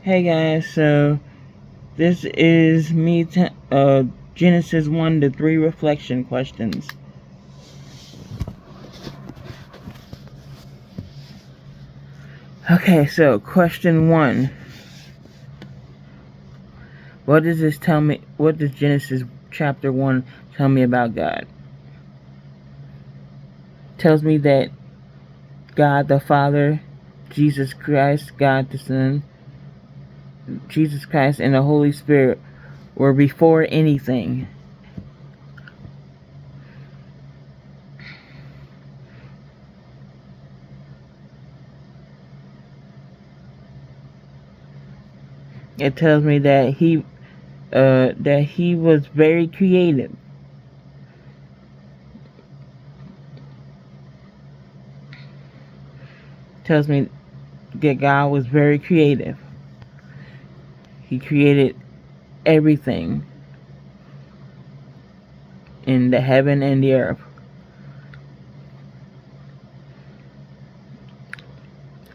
Hey guys, so this is me, Genesis 1 to 3 reflection questions. Okay, so question 1. What does Genesis chapter 1 tell me about God? It tells me that God the Father, Jesus Christ, God the Son, Jesus Christ, and the Holy Spirit were before anything. It tells me that he was very creative. It tells me that God was very creative. He created everything in the heaven and the earth.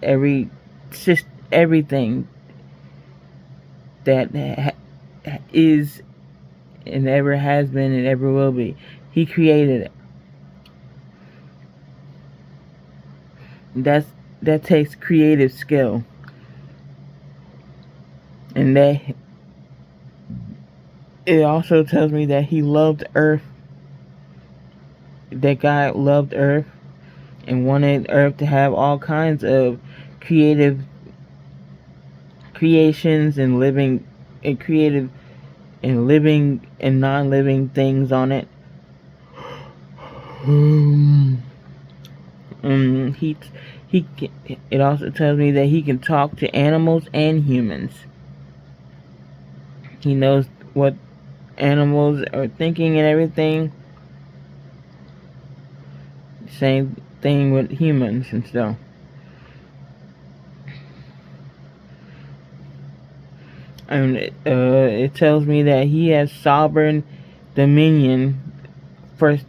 Everything that is and ever has been and ever will be, he created it. That takes creative skill, and it also tells me that he loved Earth. That God loved Earth and wanted Earth to have all kinds of creative creations and living and non-living things on it. It also tells me that he can talk to animals and humans. He knows what animals are thinking and everything. Same thing with humans and stuff. And it tells me that he has sovereign first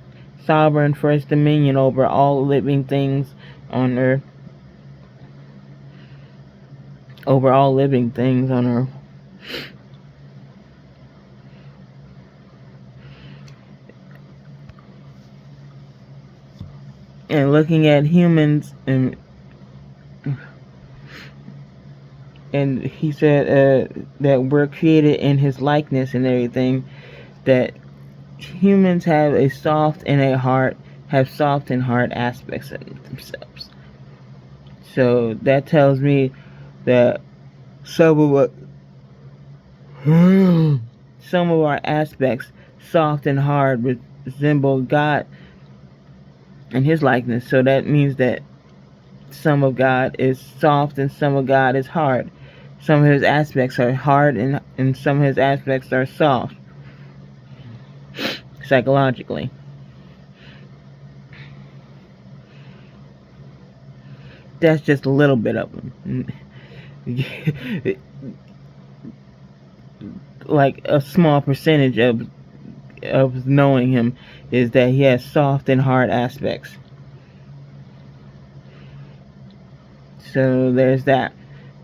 dominion over all living things on Earth. And looking at humans, and he said that we're created in his likeness and everything, that humans have soft and hard aspects of themselves. So that tells me that some of our aspects, soft and hard, resemble God and his likeness. So that means that some of God is soft and some of God is hard. Some of his aspects are hard and some of his aspects are soft, psychologically. That's just a little bit of him. Like a small percentage of knowing him is that he has soft and hard aspects. So there's that.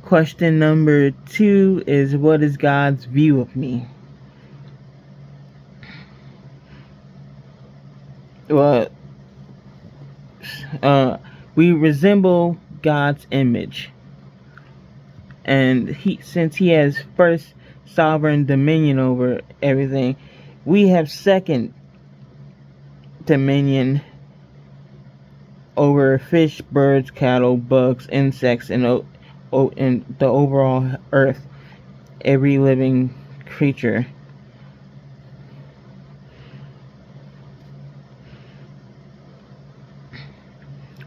Question number 2 is, what is God's view of me? Well, we resemble God's image, and since he has first sovereign dominion over everything, we have second dominion over fish, birds, cattle, bugs, insects, and the overall earth, every living creature.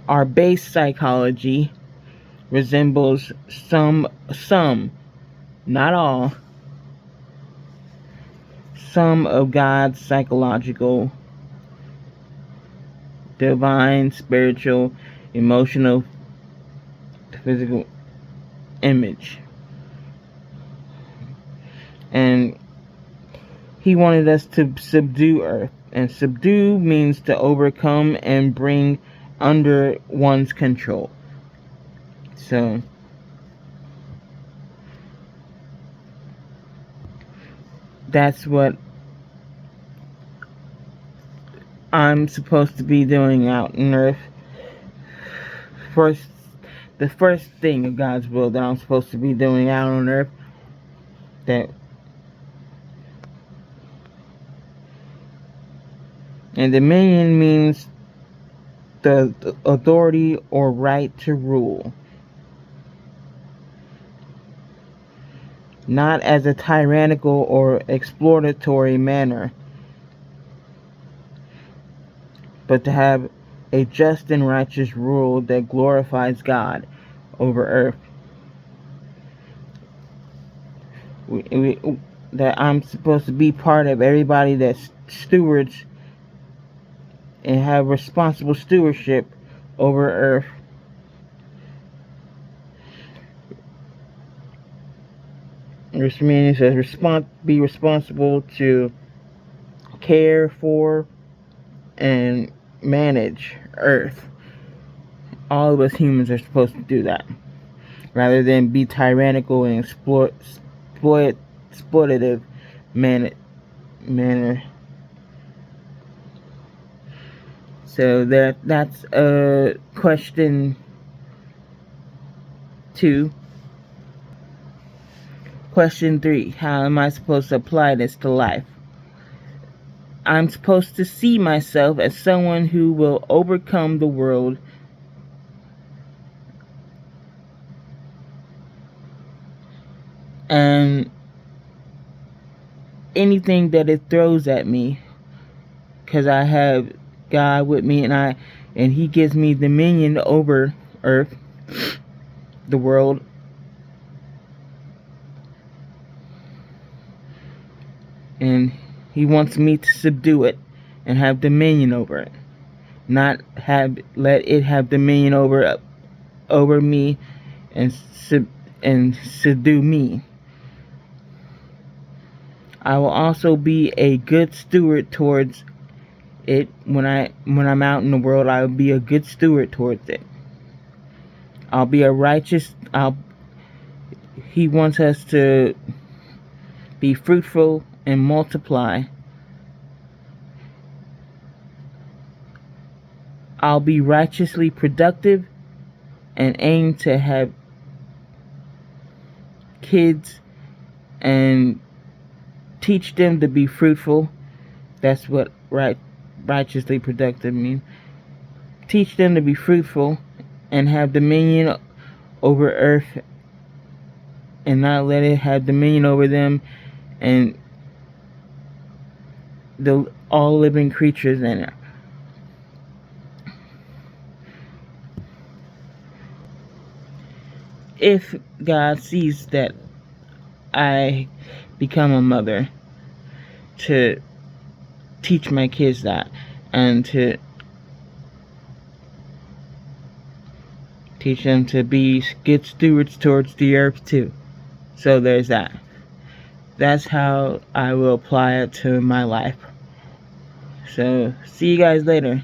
Our base psychology resembles some, not all, some of God's psychological, divine, spiritual, emotional, physical image. And he wanted us to subdue Earth. And subdue means to overcome and bring under one's control. So that's what I'm supposed to be doing out on earth. The first thing of God's will that I'm supposed to be doing out on earth, that and dominion means the authority or right to rule, not as a tyrannical or exploratory manner, but to have a just and righteous rule that glorifies God over earth. That I'm supposed to be part of everybody that stewards and have responsible stewardship over earth. Which means be responsible to care for and manage earth. All of us humans are supposed to do that, rather than be tyrannical and exploitative manner. So that's question 2. Question 3. How am I supposed to apply this to life? I'm supposed to see myself as someone who will overcome the world and anything that it throws at me, because I have God with me, and He gives me dominion over earth, the world. And He wants me to subdue it and have dominion over it, not let it have dominion over me and subdue me. I will also be a good steward towards it. When I'm out in the world, I will be a good steward towards it. I'll be a righteous. He wants us to be fruitful and multiply. I'll be righteously productive and aim to have kids and teach them to be fruitful. That's what righteously productive means. Teach them to be fruitful and have dominion over earth, and not let it have dominion over them and all living creatures in it. If God sees that I become a mother, to teach my kids that, and to teach them to be good stewards towards the earth too. So there's that. That's how I will apply it to my life. So see you guys later.